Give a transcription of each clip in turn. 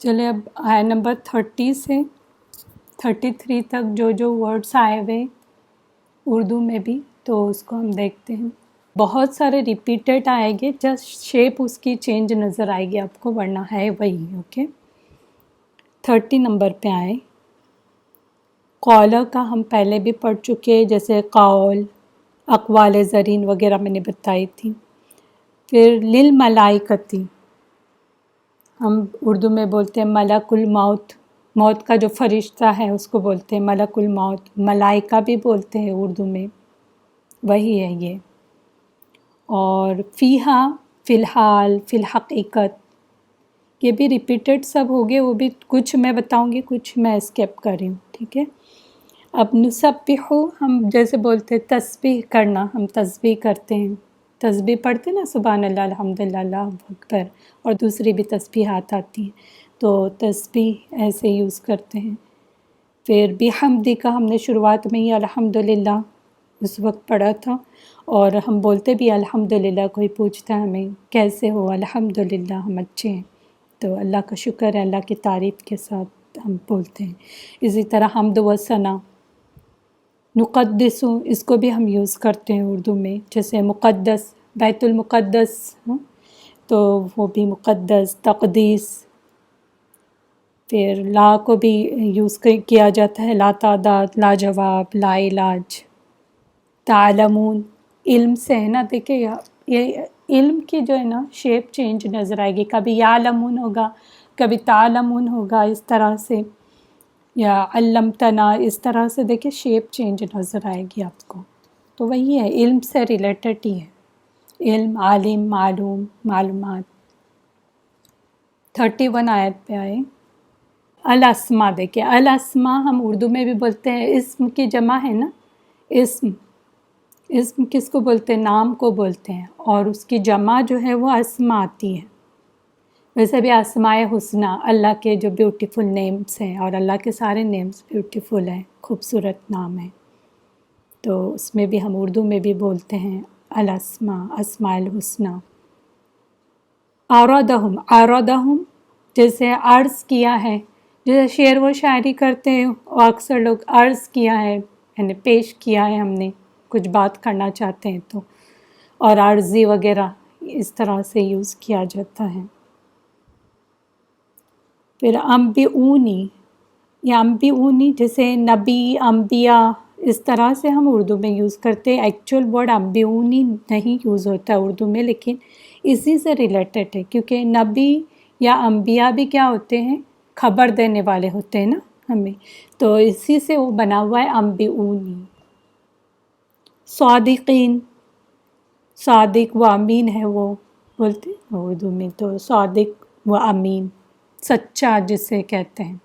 चले अब आया नंबर 30 से 33 तक जो जो वर्ड्स आए हुए उर्दू में भी, तो उसको हम देखते हैं। बहुत सारे रिपीटेड आएंगे, जस्ट शेप उसकी चेंज नज़र आएगी आपको, वरना है वही। ओके, 30 नंबर पे आए। कौल का हम पहले भी पढ़ चुके हैं, जैसे कौल, अक़वाल ज़रीन वगैरह मैंने बताई थी। फिर लिल मलाइकती, हम उर्दू में बोलते हैं मलकुल मौत, मौत का जो फरिश्ता है उसको बोलते हैं मलकुल मौत। मलाइका भी बोलते हैं उर्दू में, वही है ये। और फ़ीहा, फ़िलहाल, फ़िलहक़ीक़त, ये भी रिपीटेड सब हो गए, वो भी कुछ मैं बताऊंगी, कुछ मैं स्किप कर रही हूँ, ठीक है। अब नुसब्बिहु, हम जैसे बोलते हैं तस्बीह करना, हम तस्बीह करते हैं, तस्बीह पढ़ते ना, सुबहान अल्लाह, अल्हम्दुलिल्लाह, अल्लाहु अकबर, और दूसरी भी तस्बीहात आती हैं, तो तस्बीह ऐसे यूज़ करते हैं। फिर बिहम्दी का हमने शुरुआत में ही अल्हम्दुलिल्लाह उस वक्त पढ़ा था, और हम बोलते भी अल्हम्दुलिल्लाह। कोई पूछता है हमें कैसे हो, अल्हम्दुलिल्लाह हम अच्छे हैं, तो अल्लाह का शुक्र है, अल्लाह की तारीफ़ के साथ हम बोलते हैं। इसी तरह हम्द व सना, नुक़द्दिसु, इसको भी हम यूज़ करते हैं उर्दू में, जैसे मुक़द्दस, बैतुल मुक़द्दस, तो वो भी मुक़द्दस, तक़दीस। फिर ला को भी यूज़ किया जाता है, ला तादाद, ला जवाब, ला इलाज। तालमून, इल्म से है ना, देखिए ये इल्म की जो है ना शेप चेंज नज़र आएगी, कभी यालमून होगा, कभी तालमून होगा, इस तरह से, या अल्लमतना, इस तरह से देखिए शेप चेंज नज़र आएगी आपको। तो वही है, इल्म से रिलेटेड ही है, इल्म, आलिम, मालूम, मालूमात। 31 आयत पे आए। अल अस्मा, देखिए अल अस्मा हम उर्दू में भी बोलते हैं, इस्म की जमा है ना, इस्म, इस्म किसको बोलते हैं, नाम को बोलते हैं, और उसकी जमा जो है वो अस्मा आती है। वैसे भी अस्माए हुस्ना, अल्लाह के जो ब्यूटीफुल नेम्स हैं, और अल्लाह के सारे नेम्स ब्यूटीफुल हैं, खूबसूरत नाम है, तो उसमें भी हम उर्दू में भी बोलते हैं अल अस्मा, अस्माउल हुस्ना। आरदहुम, आरदहुम जैसे अर्ज़ किया है, जैसे शेर व शायरी करते हैं, और अक्सर लोग अर्ज़ किया है, यानी पेश किया है, हमने कुछ बात करना चाहते हैं तो, और अर्ज़ी वगैरह इस तरह से यूज़ किया जाता है। फिर अम्बिऊनी, या अम्बिऊनी जैसे नबी, अम्बिया, इस तरह से हम उर्दू में यूज़ करते हैं। एक्चुअल वर्ड अम्बिऊनी नहीं यूज़ होता है उर्दू में, लेकिन इसी से रिलेटेड है, क्योंकि नबी या अम्बिया भी क्या होते हैं, खबर देने वाले होते हैं ना हमें, तो इसी से वो बना हुआ है अम्बिऊनी। सादिकीन, सादिक व अमीन है वो बोलते हैं उर्दू में, तो सादिक व अमीन, सच्चा जिसे कहते हैं।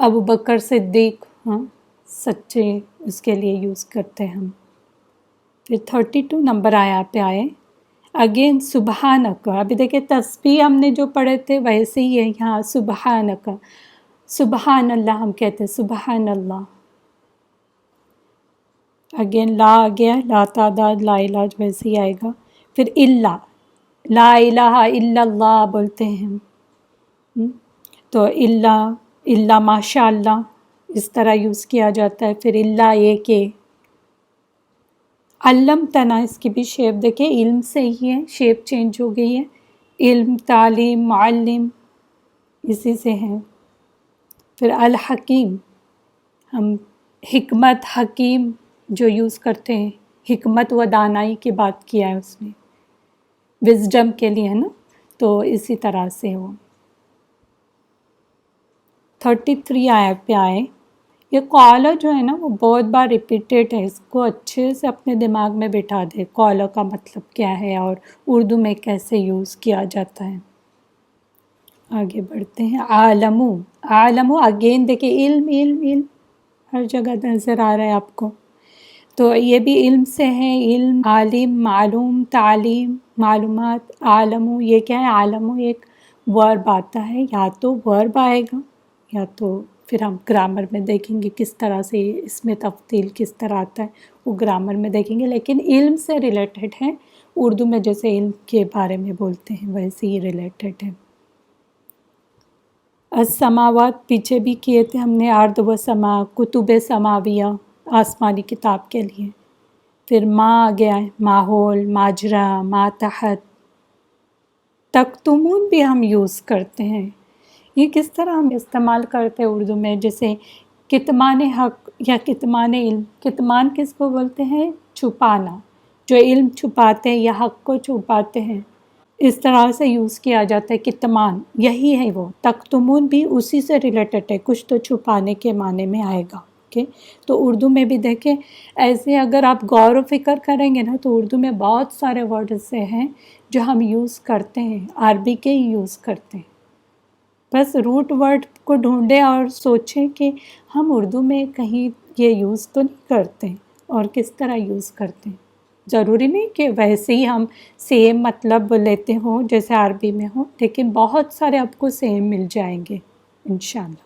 अबू बकर सिद्दीक, हाँ सच्चे, उसके लिए यूज़ करते हैं हम। फिर 32 नंबर आया पे आए। अगेन सुबहानक, अभी देखिए तस्बीह हमने जो पढ़े थे वैसे ही है यहाँ, सुबहानक, सुबहान अल्लाह हम कहते हैं, सुबहान अल्लाह। अगेन ला आ गया, ला तादाद, ला इलाज वैसे ही आएगा। फिर इल्ला, ला इलाहा इल्लल्लाह बोलते हैं हम, तो इल्ला, इल्ला माशाअल्लाह, इस तरह यूज़ किया जाता है। फिर इल्ला ये के, अल्लम तना, इसकी भी शेप देखिए इल्म से ही है, शेप चेंज हो गई है, इल्म, तालीम, मुअल्लिम, इसी से है। फिर अल हकीम, हम हिकमत, हकीम जो यूज़ करते हैं, हिकमत व दानाई की बात किया है उसमें, विज़डम के लिए है ना, तो इसी तरह से वो। 33 आयत पे आए। ये कॉला जो है ना वो बहुत बार रिपीटेड है, इसको अच्छे से अपने दिमाग में बिठा दे, कॉला का मतलब क्या है और उर्दू में कैसे यूज़ किया जाता है। आगे बढ़ते हैं। आलमू, आलमू अगेन देखिए इल्म, इल्म, इल्म हर जगह नज़र आ रहा है आपको, तो ये भी इल्म से है, इल्म, आलिम, मालूम, तालीम, मालूमात। आलमू ये क्या है, आलमू एक वर्ब आता है, या तो वर्ब आएगा या तो फिर हम ग्रामर में देखेंगे किस तरह से इसमें तब्दील किस तरह आता है, वो ग्रामर में देखेंगे, लेकिन इल्म से रिलेटेड है। उर्दू में जैसे इल्म के बारे में बोलते हैं वैसे ही रिलेटेड है। السماوات پीछे भी किए थे हमने, अर्द व समा, कुतुब समाविया आसमानी किताब के लिए. फिर माँ आ गया है, माहौल, माजरा, मातहत. तख्तुमून भी हम यूज़ करते हैं. ये किस तरह हम इस्तेमाल करते हैं उर्दू में, जैसे कितमान हक या कितमान इल्म. कितमान किसको बोलते हैं? छुपाना, जो इल्म छुपाते हैं या हक को छुपाते हैं, इस तरह से यूज़ किया जाता है. कितमान यही है वो. तख्तुमून भी उसी से रिलेटेड है, कुछ तो छुपाने के माने में आएगा. ओके, तो उर्दू में भी देखें ऐसे, अगर आप गौर व फिक्र करेंगे ना तो उर्दू में बहुत सारे वर्ड ऐसे हैं जो हम यूज़ करते हैं, अरबी के ही यूज़ करते हैं. बस रूट वर्ड को ढूंढें और सोचें कि हम उर्दू में कहीं ये यूज़ तो नहीं करते और किस तरह यूज़ करते हैं. ज़रूरी नहीं कि वैसे ही हम सेम मतलब लेते हों जैसे अरबी में हो, लेकिन बहुत सारे आपको सेम मिल जाएंगे इंशाल्लाह.